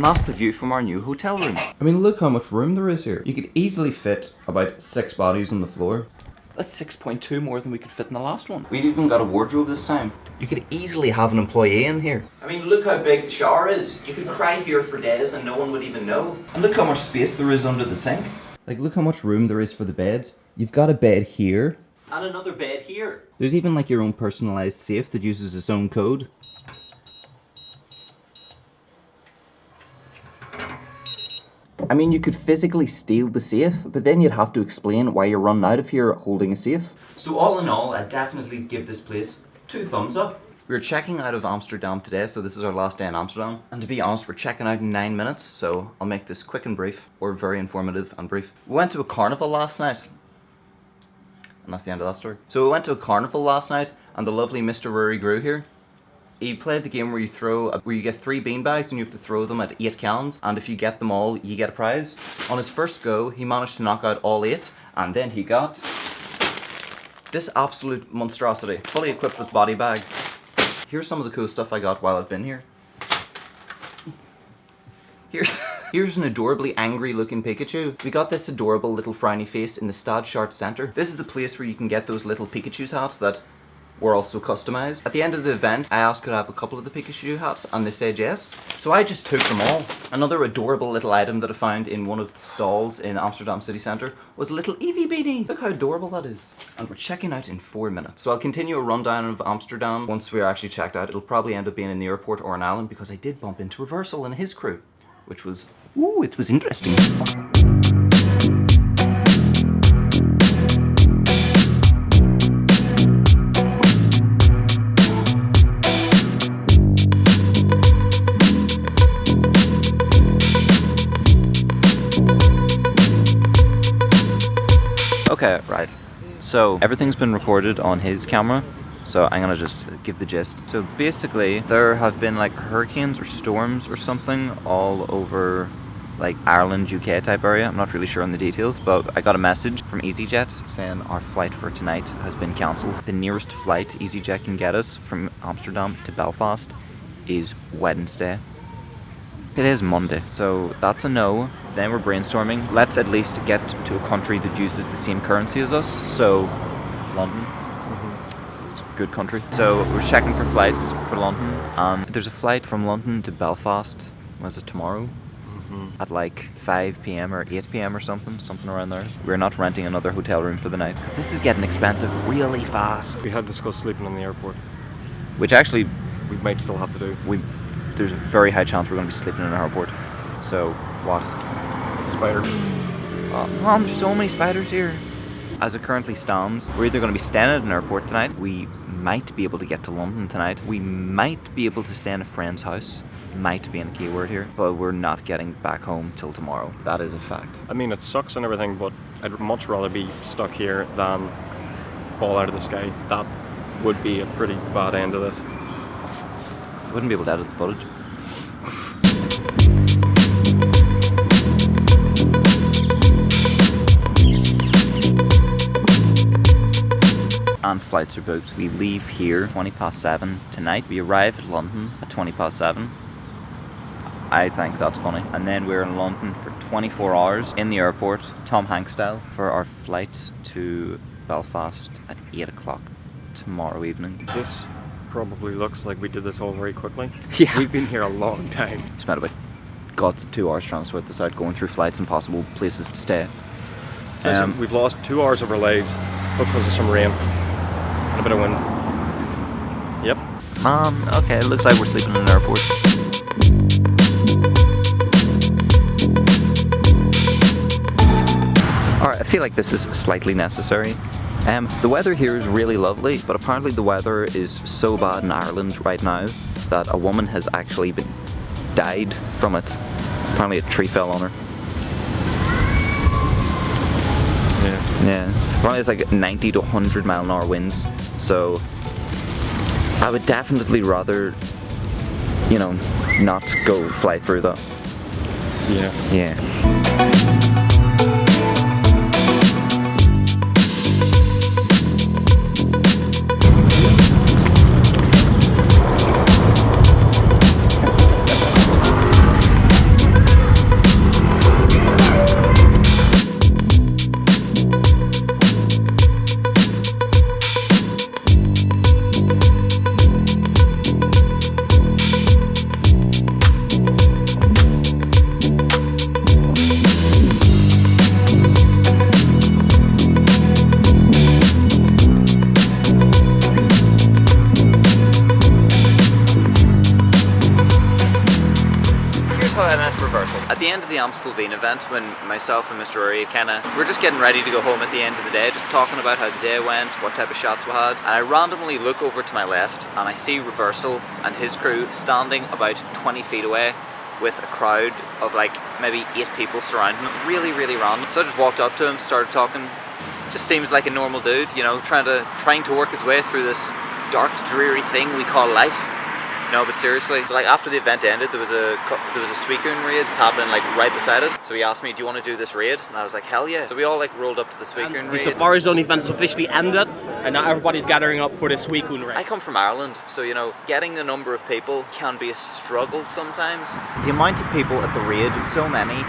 And that's the view from our new hotel room. I mean, look how much room there is here. You could easily fit about 6 bodies on the floor. That's 6.2 more than we could fit in the last one. We've even got a wardrobe this time. You could easily have an employee in here. I mean, look how big the shower is. You could cry here for days and no one would even know. And look how much space there is under the sink. Like, look how much room there is for the beds. You've got a bed here. And another bed here. There's even like your own personalized safe that uses its own code. I mean, you could physically steal the safe, but then you'd have to explain why you're running out of here holding a safe. So all in all, I'd definitely give this place 2 thumbs up. We're checking out of Amsterdam today, so this is our last day in Amsterdam. And to be honest, we're checking out in 9 minutes, so I'll make this quick and brief, or very informative and brief. We went to a carnival last night. And that's the end of that story. So we went to a carnival last night, and the lovely Mr. Ruairi grew here. He played the game where you get 3 beanbags and you have to throw them at 8 cans, and if you get them all, you get a prize. On his first go, he managed to knock out all 8, and then he got this absolute monstrosity, fully equipped with body bag. Here's some of the cool stuff I got while I've been here. Here's an adorably angry looking Pikachu. We got this adorable little frowny face in the Stadschart Center. This is the place where you can get those little Pikachu's hats that were also customized. At the end of the event, I asked could I have a couple of the Pikachu hats, and they said yes. So I just took them all. Another adorable little item that I found in one of the stalls in Amsterdam city centre was a little Eevee beanie. Look how adorable that is. And we're checking out in 4 minutes. So I'll continue a rundown of Amsterdam once we're actually checked out. It'll probably end up being in the airport or an island, because I did bump into Reversal and his crew, which was, ooh, it was interesting. Okay, right. So everything's been recorded on his camera, so I'm gonna just give the gist. So basically, there have been like hurricanes or storms or something all over like Ireland, UK type area. I'm not really sure on the details, but I got a message from EasyJet saying our flight for tonight has been cancelled. The nearest flight EasyJet can get us from Amsterdam to Belfast is Wednesday. It is Monday, so that's a no. Then we're brainstorming. Let's at least get to a country that uses the same currency as us. So, London. It's a good country. So we're checking for flights for London. There's a flight from London to Belfast. Was it tomorrow? At like 5 p.m. or 8 p.m. or something around there. We're not renting another hotel room for the night, because this is getting expensive really fast. We had discussed sleeping in the airport, which actually we might still have to do. There's a very high chance we're going to be sleeping in an airport. So, what? Spider. Oh, Mom, there's so many spiders here. As it currently stands, we're either going to be staying at an airport tonight, we might be able to get to London tonight, we might be able to stay in a friend's house, might be in a keyword here, but we're not getting back home till tomorrow. That is a fact. I mean, it sucks and everything, but I'd much rather be stuck here than fall out of the sky. That would be a pretty bad end to this. Wouldn't be able to edit the footage. And flights are booked. We leave here 7:20 tonight. We arrive at London at 7:20. I think that's funny. And then we're in London for 24 hours in the airport, Tom Hanks style, for our flight to Belfast at 8 o'clock tomorrow evening. This probably looks like we did this all very quickly. Yeah. We've been here a long time. Spent about guts of 2 hours trying to sort this out, going through flights and possible places to stay. So we've lost 2 hours of our lives because of some rain and a bit of wind. Yep. Okay, it looks like we're sleeping in an airport. Alright, I feel like this is slightly necessary. The weather here is really lovely, but apparently the weather is so bad in Ireland right now that a woman has actually died from it. Apparently a tree fell on her. Yeah. Apparently it's like 90 to 100 mile an hour winds, so I would definitely rather, you know, not go fly through that. Yeah. the Amstelveen event when myself and Mr. Ruairi we're just getting ready to go home at the end of the day, just talking about how the day went, what type of shots we had. And I randomly look over to my left and I see Reversal and his crew standing about 20 feet away with a crowd of like maybe 8 people surrounding him. Really, really random. So I just walked up to him, started talking. Just seems like a normal dude, you know, trying to work his way through this dark, dreary thing we call life. No, but seriously. So like after the event ended, there was a Suicune raid. It's happening like right beside us. So he asked me, "Do you want to do this raid?" And I was like, "Hell yeah!" So we all like rolled up to the Suicune raid. The Safari Zone event has officially ended, and now everybody's gathering up for the Suicune raid. I come from Ireland, so you know, getting the number of people can be a struggle sometimes. The amount of people at the raid, so many,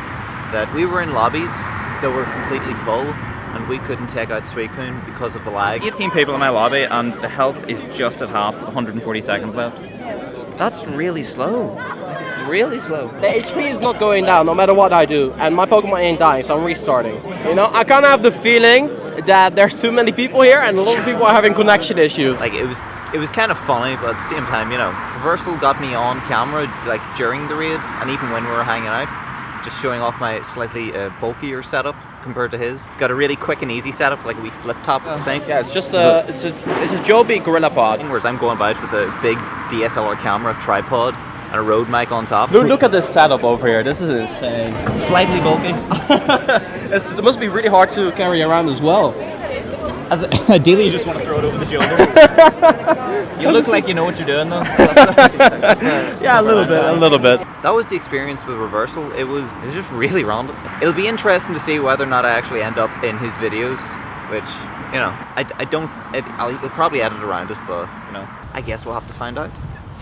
that we were in lobbies that were completely full, and we couldn't take out Suicune because of the lag. There's 18 people in my lobby, and the health is just at half, 140 seconds left. That's really slow. Really slow. The HP is not going down no matter what I do, and my Pokemon ain't dying, so I'm restarting. You know, I kind of have the feeling that there's too many people here, and a lot of people are having connection issues. Like it was kind of funny, but at the same time, you know, Reversal got me on camera like during the raid, and even when we were hanging out, just showing off my slightly bulkier setup compared to his. It's got a really quick and easy setup, like a wee flip top thing. Yeah, it's just it's a Joby Gorilla Pod. Whereas I'm going about with a big DSLR camera, tripod, and a Rode mic on top. Look at this setup over here. This is insane. Slightly bulky. It must be really hard to carry around as well. Ideally, you just want to throw it over the shoulder. You look like you know what you're doing, though. Yeah, a little bit. That was the experience with Reversal. It was just really random. It'll be interesting to see whether or not I actually end up in his videos, which, you know, I'll probably edit around it, but, you know, I guess we'll have to find out.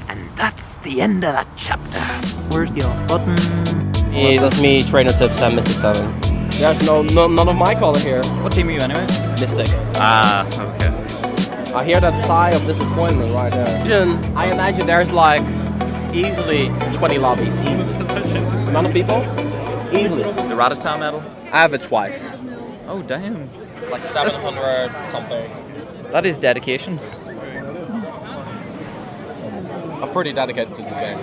And that's the end of that chapter. Where's the off button? Yeah, that's me, Trainer Tips and Mystic 7. There's none of my color here. What team are you anyway? Mystic. Ah, okay. I hear that sigh of disappointment right there. I imagine there's like easily 20 lobbies. Easily. Amount of people? Easily. The Ratata medal? I have it twice. Oh, damn. Like 700 something. That is dedication. I'm pretty dedicated to this game.